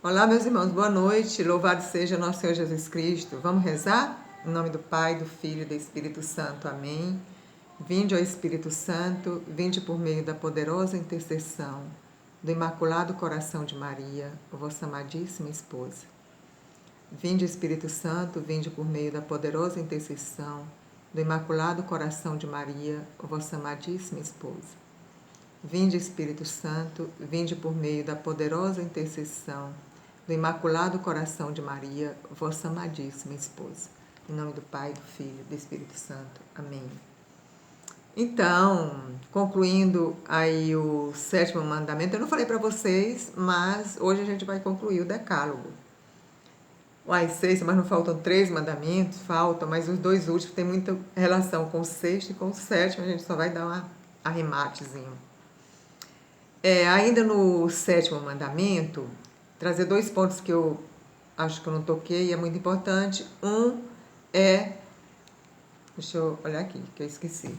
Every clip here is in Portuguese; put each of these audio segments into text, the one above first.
Olá, meus irmãos, boa noite. Louvado seja nosso Senhor Jesus Cristo. Vamos rezar? Em nome do Pai, do Filho e do Espírito Santo. Amém. Vinde, ó Espírito Santo, vinde por meio da poderosa intercessão do Imaculado Coração de Maria, vossa amadíssima esposa. Vinde, Espírito Santo, vinde por meio da poderosa intercessão do Imaculado Coração de Maria, vossa amadíssima esposa. Vinde, Espírito Santo, vinde por meio da poderosa intercessão do Imaculado Coração de Maria, vossa amadíssima esposa. Em nome do Pai, do Filho e do Espírito Santo. Amém. Então, concluindo aí o 7º mandamento, eu não falei para vocês, mas hoje a gente vai concluir o decálogo. Uai, 6, mas não faltam 3 mandamentos? Faltam, mas os 2 últimos têm muita relação com o 6º e com o 7º, a gente só vai dar um arrematezinho. Ainda no 7º mandamento, trazer 2 pontos que eu acho que eu não toquei e é muito importante. Um é... Deixa eu olhar aqui, que eu esqueci.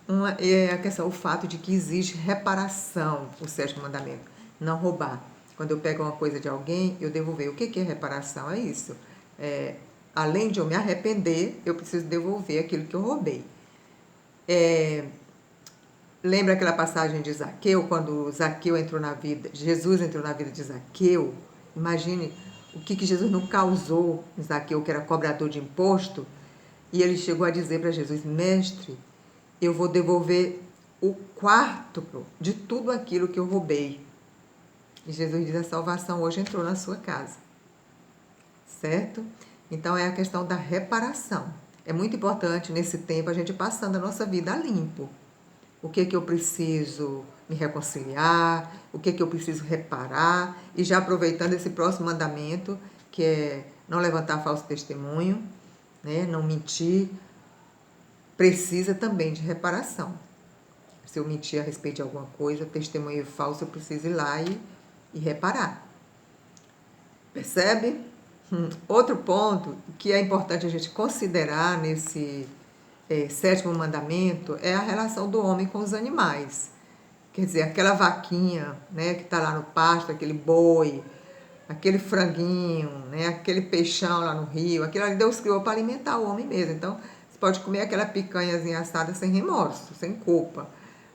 Uma é a questão, o fato de que existe reparação, o 7º mandamento. Não roubar. Quando eu pego uma coisa de alguém, eu devolver. O que é reparação? É isso. Além de eu me arrepender, eu preciso devolver aquilo que eu roubei. Lembra aquela passagem de Zaqueu, quando Zaqueu entrou na vida, Jesus entrou na vida de Zaqueu? Imagine o que Jesus não causou em Zaqueu, que era cobrador de imposto, e ele chegou a dizer para Jesus: mestre, eu vou devolver o quádruplo de tudo aquilo que eu roubei. E Jesus diz: a salvação hoje entrou na sua casa. Certo? Então é a questão da reparação. É muito importante nesse tempo a gente passando a nossa vida a limpo. O que eu preciso me reconciliar, o que eu preciso reparar, e já aproveitando esse próximo mandamento, que é não levantar falso testemunho, né, não mentir, precisa também de reparação. Se eu mentir a respeito de alguma coisa, testemunho falso, eu preciso ir lá e reparar. Percebe? Outro ponto que é importante a gente considerar nesse 7º mandamento é a relação do homem com os animais. Quer dizer, aquela vaquinha, né, que está lá no pasto, aquele boi, aquele franguinho, né, aquele peixão lá no rio, aquilo ali Deus criou para alimentar o homem mesmo. Então, você pode comer aquela picanhazinha assada sem remorso, sem culpa,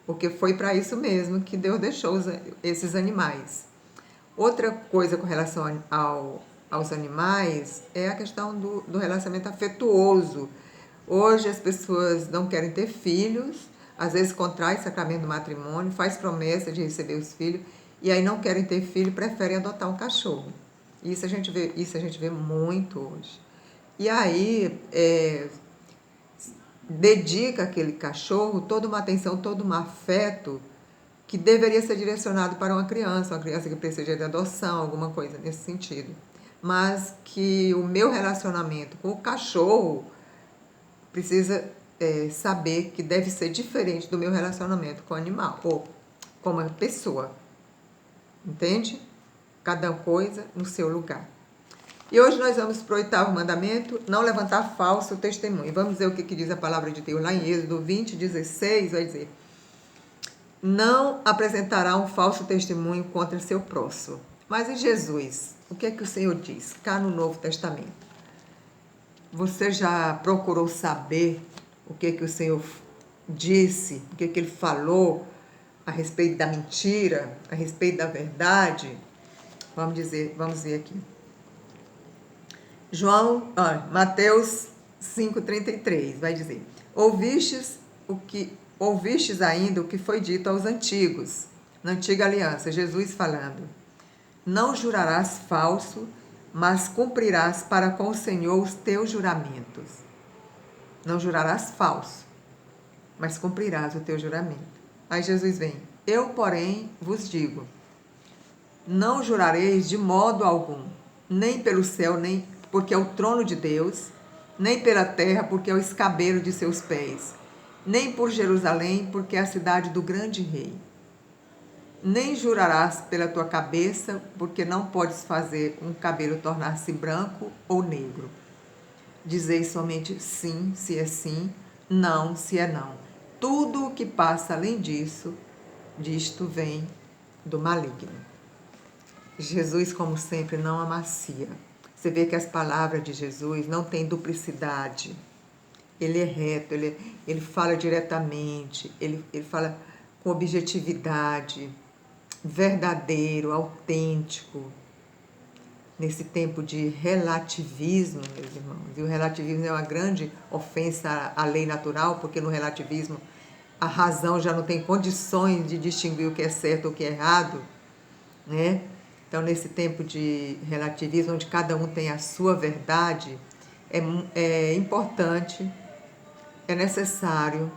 porque foi para isso mesmo que Deus deixou esses animais. Outra coisa com relação aos animais é a questão do relacionamento afetuoso. Hoje as pessoas não querem ter filhos, às vezes contrai sacramento do matrimônio, faz promessa de receber os filhos, e aí não querem ter filho, preferem adotar um cachorro. Isso a gente vê muito hoje. E aí dedica aquele cachorro toda uma atenção, todo um afeto que deveria ser direcionado para uma criança que precisa de adoção, alguma coisa nesse sentido. Mas que o meu relacionamento com o cachorro precisa saber que deve ser diferente do meu relacionamento com o animal, ou com uma pessoa. Entende? Cada coisa no seu lugar. E hoje nós vamos para o 8º mandamento, não levantar falso testemunho. Vamos ver o que diz a palavra de Deus lá em Êxodo 20:16, vai dizer: não apresentará um falso testemunho contra seu próximo. Mas e Jesus? O que é que o Senhor diz cá no Novo Testamento? Você já procurou saber o que o Senhor disse, o que ele falou a respeito da mentira, a respeito da verdade? Vamos ver aqui. Mateus 5,33 vai dizer: ouvistes ainda o que foi dito aos antigos, na antiga aliança, Jesus falando: não jurarás falso, mas cumprirás para com o Senhor os teus juramentos. Não jurarás falso, mas cumprirás o teu juramento. Aí Jesus vem: eu, porém, vos digo, não jurareis de modo algum, nem pelo céu, nem porque é o trono de Deus, nem pela terra, porque é o escabelo de seus pés, nem por Jerusalém, porque é a cidade do grande rei. Nem jurarás pela tua cabeça, porque não podes fazer um cabelo tornar-se branco ou negro. Dizei somente sim, se é sim, não, se é não. Tudo o que passa além disto vem do maligno. Jesus, como sempre, não amacia. Você vê que as palavras de Jesus não têm duplicidade. Ele é reto, ele fala diretamente, ele fala com objetividade, verdadeiro, autêntico. Nesse tempo de relativismo, meus irmãos, e o relativismo é uma grande ofensa à lei natural, porque no relativismo a razão já não tem condições de distinguir o que é certo ou o que é errado, né? Então, nesse tempo de relativismo, onde cada um tem a sua verdade, é importante, é necessário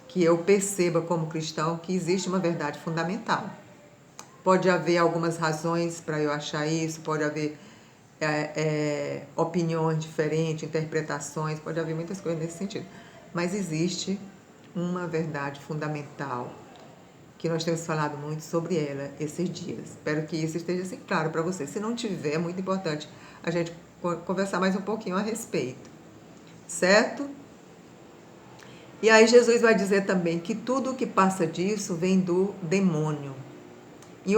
que eu perceba como cristão que existe uma verdade fundamental. Pode haver algumas razões para eu achar isso, pode haver opiniões diferentes, interpretações, pode haver muitas coisas nesse sentido. Mas existe uma verdade fundamental, que nós temos falado muito sobre ela esses dias. Espero que isso esteja assim claro para você. Se não tiver, é muito importante a gente conversar mais um pouquinho a respeito. Certo? E aí Jesus vai dizer também que tudo o que passa disso vem do demônio. Em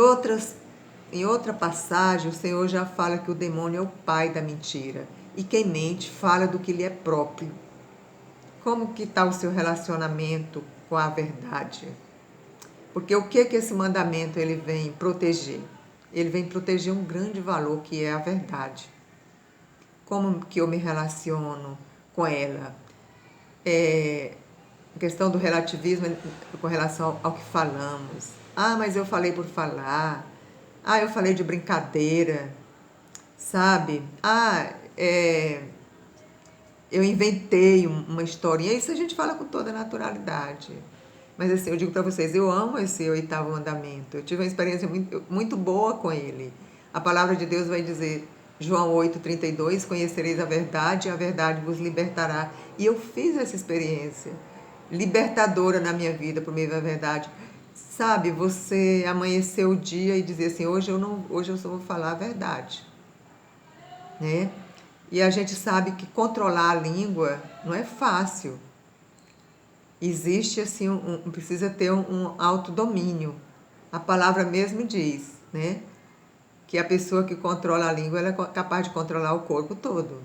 outra passagem, o Senhor já fala que o demônio é o pai da mentira. E quem mente fala do que lhe é próprio. Como que está o seu relacionamento com a verdade? Porque o que esse mandamento ele vem proteger? Ele vem proteger um grande valor que é a verdade. Como que eu me relaciono com ela? A questão do relativismo com relação ao que falamos. Ah, mas eu falei por falar. Ah, eu falei de brincadeira. Sabe? Ah, eu inventei uma historinha. Isso a gente fala com toda naturalidade. Mas assim, eu digo para vocês, eu amo esse oitavo mandamento. Eu tive uma experiência muito boa com ele. A palavra de Deus vai dizer, João 8,32, conhecereis a verdade e a verdade vos libertará. E eu fiz essa experiência libertadora na minha vida por meio da verdade. Sabe, você amanhecer o dia e dizer assim, hoje eu só vou falar a verdade. Né? E a gente sabe que controlar a língua não é fácil. Existe assim, precisa ter um autodomínio. A palavra mesmo diz, né? Que a pessoa que controla a língua ela é capaz de controlar o corpo todo.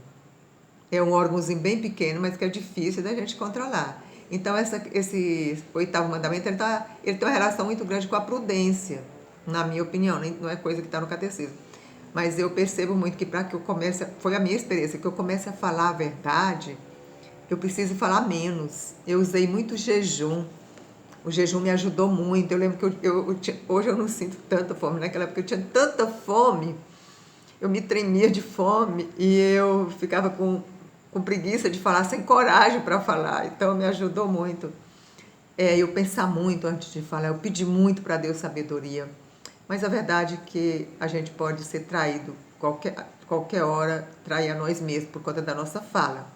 É um órgãozinho bem pequeno, mas que é difícil da gente controlar. Então, esse oitavo mandamento, ele tem uma relação muito grande com a prudência, na minha opinião, não é coisa que está no catecismo. Mas eu percebo muito que para que eu comece, foi a minha experiência, que eu comece a falar a verdade, eu preciso falar menos. Eu usei muito jejum. O jejum me ajudou muito. Eu lembro que hoje eu não sinto tanta fome. Naquela época eu tinha tanta fome. Eu me tremia de fome e eu ficava com preguiça de falar, sem coragem para falar. Então me ajudou muito. Eu pensar muito antes de falar. Eu pedi muito para Deus sabedoria. Mas a verdade é que a gente pode ser traído qualquer hora, trair a nós mesmos por conta da nossa fala.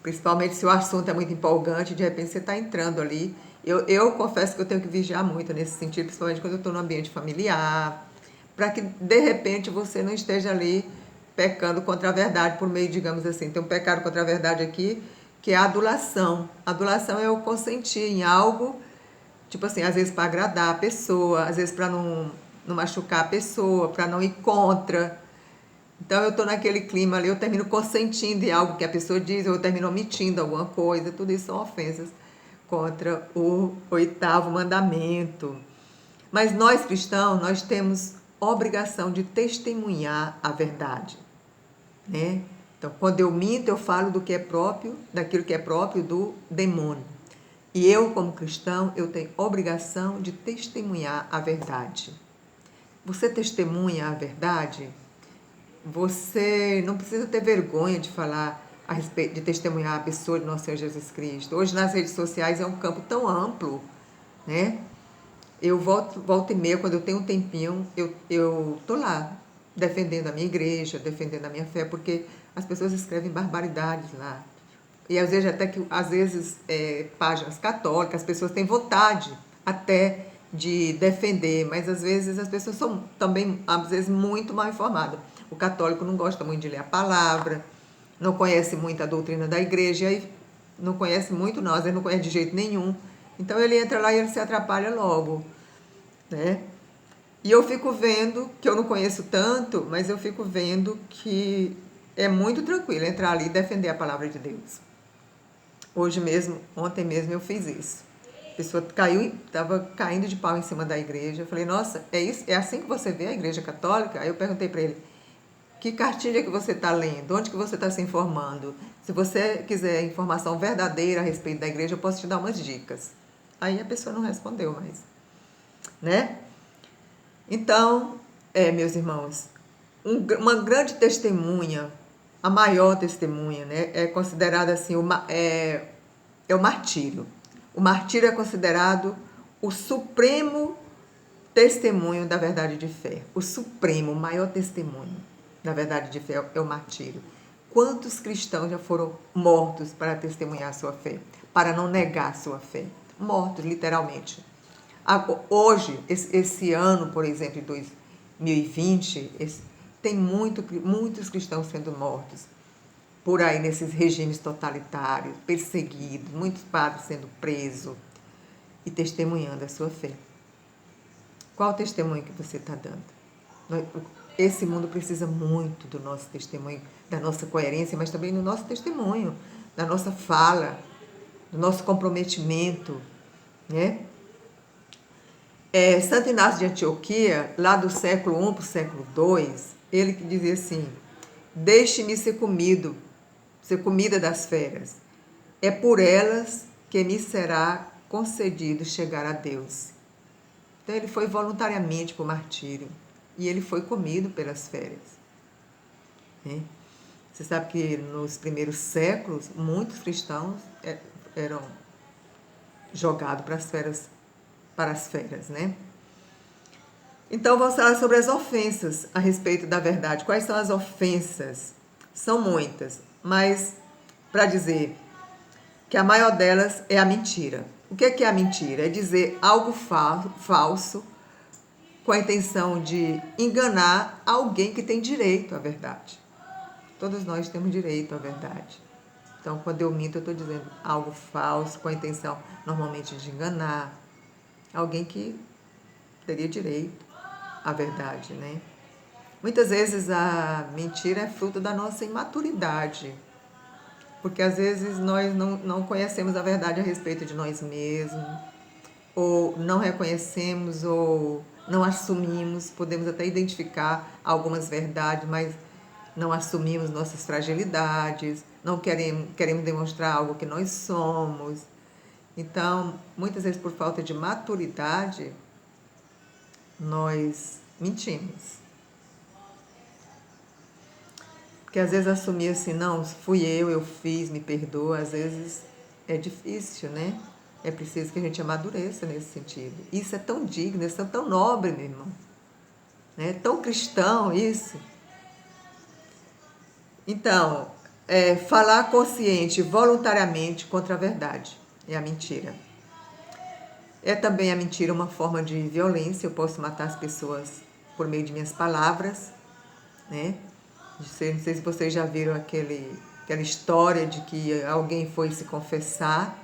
Principalmente se o assunto é muito empolgante, de repente você está entrando ali. Eu confesso que eu tenho que vigiar muito nesse sentido, principalmente quando eu estou no ambiente familiar, para que de repente você não esteja ali pecando contra a verdade por meio, digamos assim, tem um pecado contra a verdade aqui, que é a adulação. A adulação é o consentir em algo, tipo assim, às vezes para agradar a pessoa, às vezes para não machucar a pessoa, para não ir contra. Então eu estou naquele clima ali, eu termino consentindo em algo que a pessoa diz, ou eu termino omitindo alguma coisa, tudo isso são ofensas contra o oitavo mandamento. Mas nós cristãos, nós temos obrigação de testemunhar a verdade, né? Então, quando eu minto, eu falo daquilo que é próprio do demônio. E eu, como cristão, eu tenho obrigação de testemunhar a verdade. Você testemunha a verdade? Você não precisa ter vergonha de falar a respeito, de testemunhar a pessoa de nosso Senhor Jesus Cristo. Hoje nas redes sociais é um campo tão amplo, né? Eu volta e meia, quando eu tenho um tempinho, eu tô lá defendendo a minha igreja, defendendo a minha fé, porque as pessoas escrevem barbaridades lá. E às vezes páginas católicas, as pessoas têm vontade até de defender, mas às vezes as pessoas são também, às vezes, muito mal informadas. O católico não gosta muito de ler a palavra, não conhece muito a doutrina da igreja, e aí não conhece muito não, às vezes não conhece de jeito nenhum. Então ele entra lá e ele se atrapalha logo, né? E eu fico vendo, que eu não conheço tanto, mas eu fico vendo que é muito tranquilo entrar ali e defender a palavra de Deus. Hoje mesmo, ontem mesmo eu fiz isso. A pessoa estava caindo de pau em cima da igreja. Eu falei, nossa, é isso? É assim que você vê a igreja católica? Aí eu perguntei para ele, que cartilha que você está lendo? Onde que você está se informando? Se você quiser informação verdadeira a respeito da igreja, eu posso te dar umas dicas. Aí a pessoa não respondeu mais, né? Então, meus irmãos, uma grande testemunha, a maior testemunha, né, é considerada assim, é o martírio. O martírio é considerado o supremo testemunho da verdade de fé. O supremo, o maior testemunho da verdade de fé é o martírio. Quantos cristãos já foram mortos para testemunhar a sua fé, para não negar a sua fé? Mortos, literalmente. Hoje, esse ano, por exemplo, de 2020, tem muitos cristãos sendo mortos por aí nesses regimes totalitários, perseguidos, muitos padres sendo presos e testemunhando a sua fé. Qual o testemunho que você está dando? Esse mundo precisa muito do nosso testemunho, da nossa coerência, mas também do nosso testemunho, da nossa fala, do nosso comprometimento, né? Santo Inácio de Antioquia, lá do século I para o século II, ele que dizia assim, deixe-me ser comida das feras. É por elas que me será concedido chegar a Deus. Então ele foi voluntariamente para o martírio e ele foi comido pelas feras. Né? Você sabe que nos primeiros séculos, muitos cristãos eram jogados para as feras, né? Então, vamos falar sobre as ofensas a respeito da verdade. Quais são as ofensas? São muitas, mas para dizer que a maior delas é a mentira. O que é a mentira? É dizer algo falso com a intenção de enganar alguém que tem direito à verdade. Todos nós temos direito à verdade. Então, quando eu minto, eu estou dizendo algo falso com a intenção, normalmente, de enganar alguém que teria direito à verdade, né? Muitas vezes a mentira é fruto da nossa imaturidade, porque às vezes nós não conhecemos a verdade a respeito de nós mesmos, ou não reconhecemos, ou não assumimos, podemos até identificar algumas verdades, mas não assumimos nossas fragilidades, não queremos demonstrar algo que nós somos. Então, muitas vezes por falta de maturidade, nós mentimos. Porque às vezes assumir assim, não, fui eu fiz, me perdoa, às vezes é difícil, né? É preciso que a gente amadureça nesse sentido. Isso é tão digno, isso é tão nobre, meu irmão. É tão cristão isso. Então, falar consciente, voluntariamente contra a verdade é a mentira. É também a mentira uma forma de violência. Eu posso matar as pessoas por meio de minhas palavras, né? Não sei se vocês já viram aquela história de que alguém foi se confessar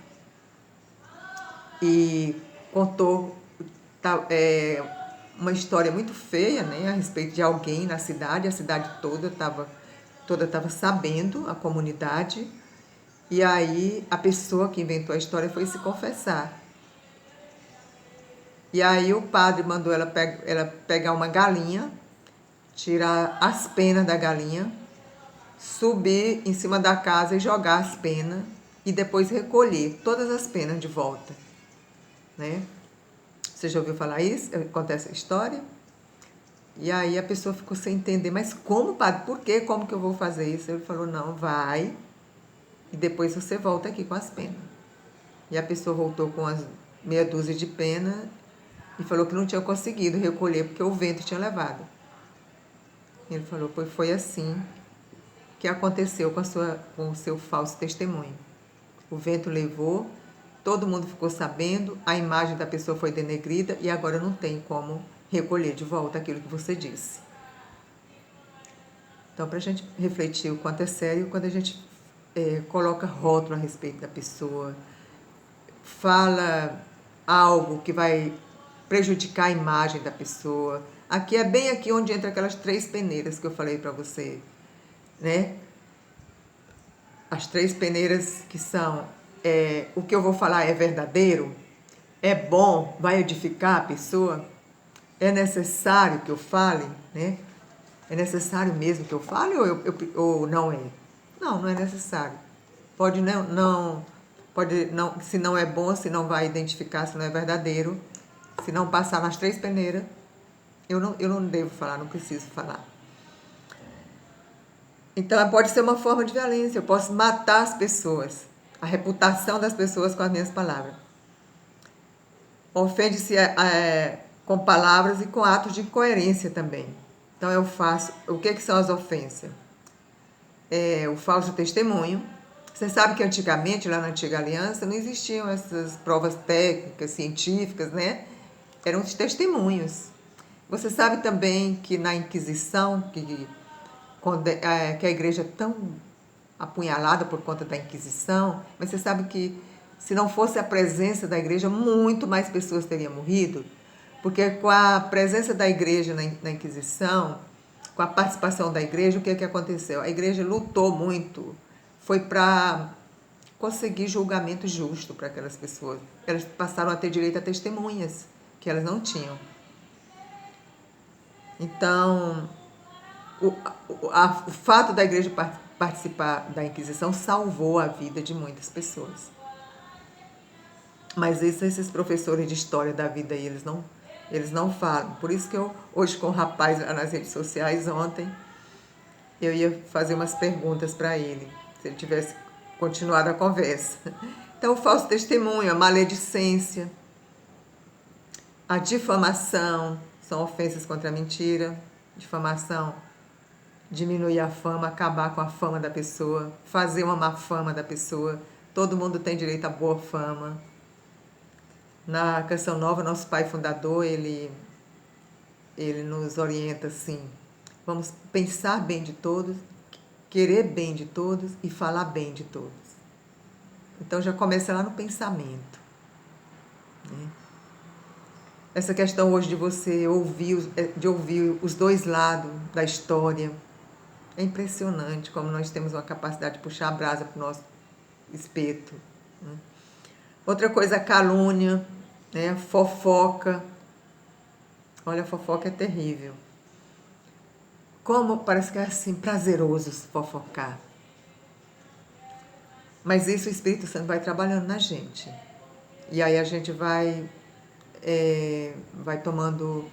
e contou uma história muito feia, né, a respeito de alguém na cidade. A cidade toda estava sabendo, a comunidade, e aí a pessoa que inventou a história foi se confessar. E aí o padre mandou ela pegar uma galinha, tirar as penas da galinha, subir em cima da casa e jogar as penas e depois recolher todas as penas de volta, né? Você já ouviu falar isso? Acontece a história? E aí a pessoa ficou sem entender, mas como, padre? Por quê? Como que eu vou fazer isso? Ele falou, não, vai e depois você volta aqui com as penas. E a pessoa voltou com as meia dúzia de penas e falou que não tinha conseguido recolher porque o vento tinha levado. Ele falou, pois foi assim que aconteceu com o seu falso testemunho. O vento levou, todo mundo ficou sabendo, a imagem da pessoa foi denegrida e agora não tem como recolher de volta aquilo que você disse. Então, para a gente refletir o quanto é sério, quando a gente coloca rótulo a respeito da pessoa, fala algo que vai prejudicar a imagem da pessoa. Aqui é bem aqui onde entra aquelas 3 peneiras que eu falei para você, né? As 3 peneiras que são, o que eu vou falar é verdadeiro? É bom? Vai edificar a pessoa? É necessário que eu fale, né? É necessário mesmo que eu fale ou não é? Não, não é necessário. Pode pode não, se não é bom, se não vai identificar, se não é verdadeiro, se não passar nas 3 peneiras, eu não devo falar, não preciso falar. Então, pode ser uma forma de violência. Eu posso matar as pessoas, a reputação das pessoas com as minhas palavras. Ofende-se com palavras e com atos de incoerência também. Então, eu faço... O que são as ofensas? O falso testemunho. Você sabe que antigamente, lá na Antiga Aliança, não existiam essas provas técnicas, científicas, né? Eram os testemunhos. Você sabe também que na Inquisição, que a igreja é tão apunhalada por conta da Inquisição, mas você sabe que se não fosse a presença da igreja, muito mais pessoas teriam morrido, porque com a presença da igreja na Inquisição, com a participação da igreja, o que aconteceu? A igreja lutou muito, foi para conseguir julgamento justo para aquelas pessoas. Elas passaram a ter direito a testemunhas, que elas não tinham. Então, o fato da igreja participar da Inquisição salvou a vida de muitas pessoas. Mas esses professores de história da vida aí, eles não falam. Por isso que eu, hoje com o rapaz nas redes sociais, ontem, eu ia fazer umas perguntas para ele, se ele tivesse continuado a conversa. Então, o falso testemunho, a maledicência, a difamação, são ofensas contra a mentira. Difamação, diminuir a fama, acabar com a fama da pessoa, fazer uma má fama da pessoa. Todo mundo tem direito à boa fama. Na Canção Nova, nosso pai fundador, ele nos orienta assim: vamos pensar bem de todos, querer bem de todos e falar bem de todos. Então já começa lá no pensamento, né? Essa questão hoje de você ouvir os 2 lados da história, é impressionante como nós temos uma capacidade de puxar a brasa para o nosso espeto, né? Outra coisa, a calúnia, né? Fofoca. Olha, a fofoca é terrível. Como parece que é assim, prazeroso fofocar. Mas isso o Espírito Santo vai trabalhando na gente. E aí a gente vai tomando,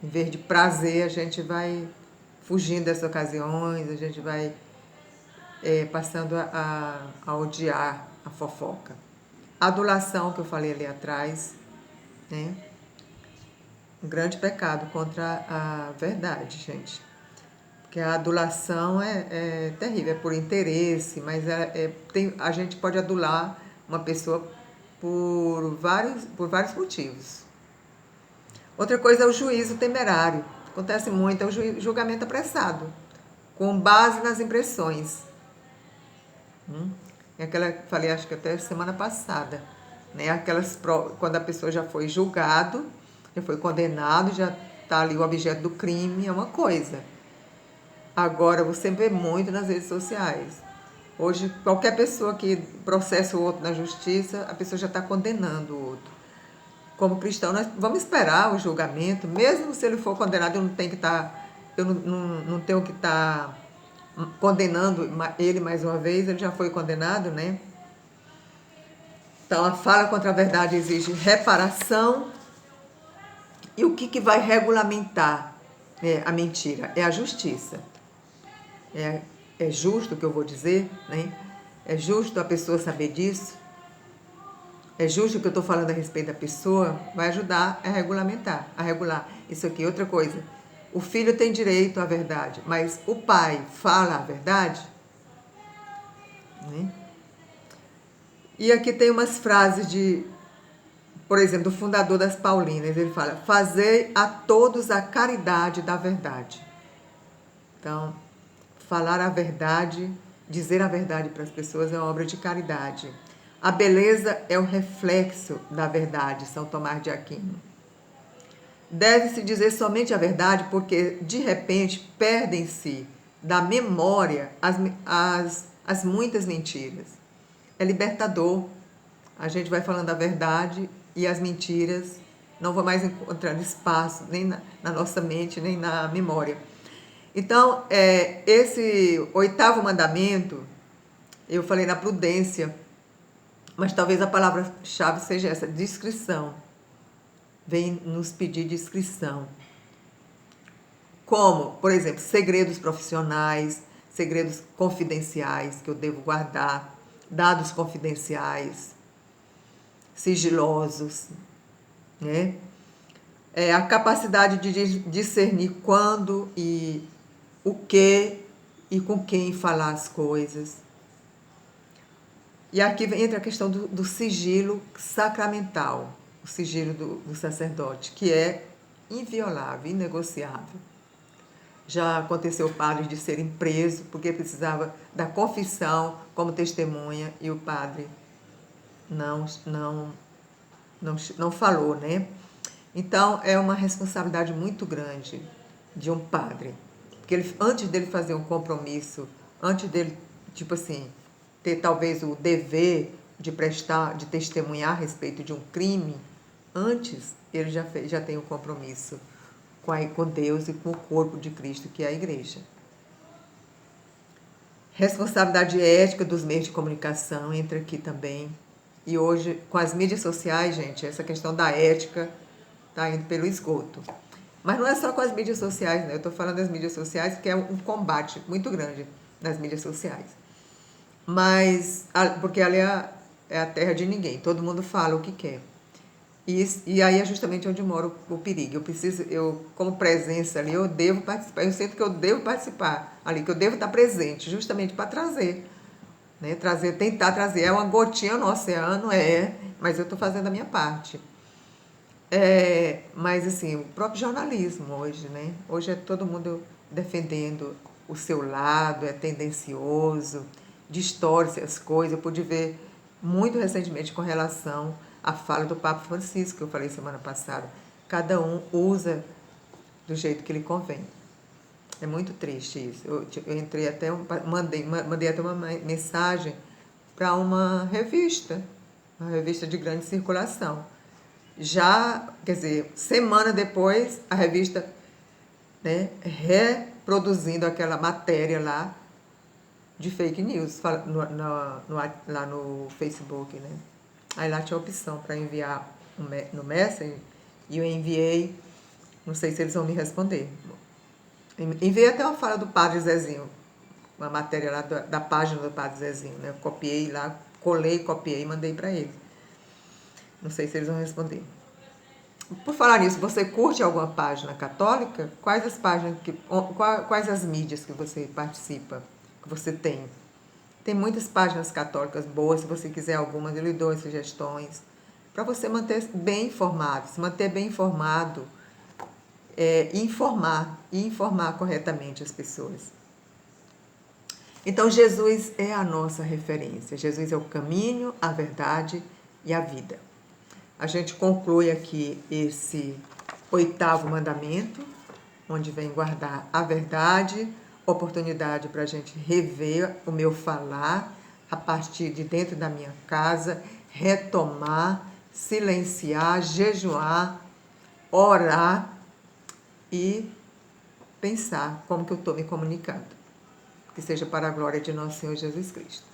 em vez de prazer, a gente vai fugindo dessas ocasiões, a gente vai passando a odiar a fofoca. A adulação, que eu falei ali atrás, né? Um grande pecado contra a verdade, gente. Porque a adulação é terrível, é por interesse, mas a gente pode adular uma pessoa por vários motivos. Outra coisa é o juízo temerário. Acontece muito, é o julgamento apressado, com base nas impressões. É aquela que falei, acho que até semana passada, né? Quando a pessoa já foi julgado, já foi condenado, já está ali o objeto do crime, é uma coisa. Agora, você vê muito nas redes sociais. Hoje, qualquer pessoa que processa o outro na justiça, a pessoa já está condenando o outro. Como cristão, nós vamos esperar o julgamento, mesmo se ele for condenado, eu não tenho que estar condenando ele mais uma vez, ele já foi condenado, né? Então, a fala contra a verdade exige reparação. E o que vai regulamentar a mentira? É a justiça. É justo o que eu vou dizer, né? É justo a pessoa saber disso. É justo o que eu estou falando a respeito da pessoa. Vai ajudar a regulamentar, a regular. Isso aqui, outra coisa. O filho tem direito à verdade, mas o pai fala a verdade, né? E aqui tem umas frases por exemplo, do fundador das Paulinas. Ele fala: fazei a todos a caridade da verdade. Então, falar a verdade, dizer a verdade para as pessoas é uma obra de caridade. A beleza é o reflexo da verdade, São Tomás de Aquino. Deve-se dizer somente a verdade, porque de repente perdem-se da memória as muitas mentiras. É libertador. A gente vai falando a verdade e as mentiras não vão mais encontrando espaço nem na nossa mente, nem na memória. Então, esse oitavo mandamento, eu falei na prudência, mas talvez a palavra-chave seja essa, discrição. Vem nos pedir discrição. Como, por exemplo, segredos profissionais, segredos confidenciais que eu devo guardar, dados confidenciais, sigilosos, né? A capacidade de discernir quando e o que e com quem falar as coisas. E aqui entra a questão do sigilo sacramental, o sigilo do sacerdote, que é inviolável, inegociável. Já aconteceu o padre de serem presos porque precisava da confissão como testemunha e o padre não falou, né? Então, é uma responsabilidade muito grande de um padre. Porque antes dele fazer um compromisso, antes dele, tipo assim, ter talvez o dever de de testemunhar a respeito de um crime, antes ele já tem um compromisso com Deus e com o corpo de Cristo, que é a igreja. Responsabilidade ética dos meios de comunicação entra aqui também. E hoje, com as mídias sociais, gente, essa questão da ética está indo pelo esgoto. Mas não é só com as mídias sociais, né? Eu estou falando das mídias sociais, que é um combate muito grande nas mídias sociais. Mas, porque ali é a terra de ninguém, todo mundo fala o que quer. E aí é justamente onde mora o perigo. Eu, como presença ali, eu devo participar. Eu sinto que eu devo participar ali, que eu devo estar presente, justamente para trazer, né? Tentar trazer. É uma gotinha no oceano, mas eu estou fazendo a minha parte. Mas assim, o próprio jornalismo hoje, né? Hoje é todo mundo defendendo o seu lado, é tendencioso, distorce as coisas. Eu pude ver muito recentemente com relação à fala do Papa Francisco, que eu falei semana passada. Cada um usa do jeito que lhe convém. É muito triste isso. Eu entrei até, mandei até uma mensagem para uma revista de grande circulação. Já, quer dizer, semana depois, a revista, né, reproduzindo aquela matéria lá de fake news lá no Facebook, né? Aí lá tinha a opção para enviar no Messenger e eu enviei, não sei se eles vão me responder. Enviei até uma fala do Padre Zezinho, uma matéria lá da página do Padre Zezinho, né? Eu copiei lá, copiei e mandei para eles. Não sei se eles vão responder. Por falar nisso, você curte alguma página católica? Quais as mídias que você participa, que você tem? Tem muitas páginas católicas boas, se você quiser algumas, eu lhe dou as sugestões. Para você manter bem informado, se manter bem informado, e informar corretamente as pessoas. Então, Jesus é a nossa referência. Jesus é o caminho, a verdade e a vida. A gente conclui aqui esse oitavo mandamento, onde vem guardar a verdade, oportunidade para a gente rever o meu falar a partir de dentro da minha casa, retomar, silenciar, jejuar, orar e pensar como que eu estou me comunicando. Que seja para a glória de nosso Senhor Jesus Cristo.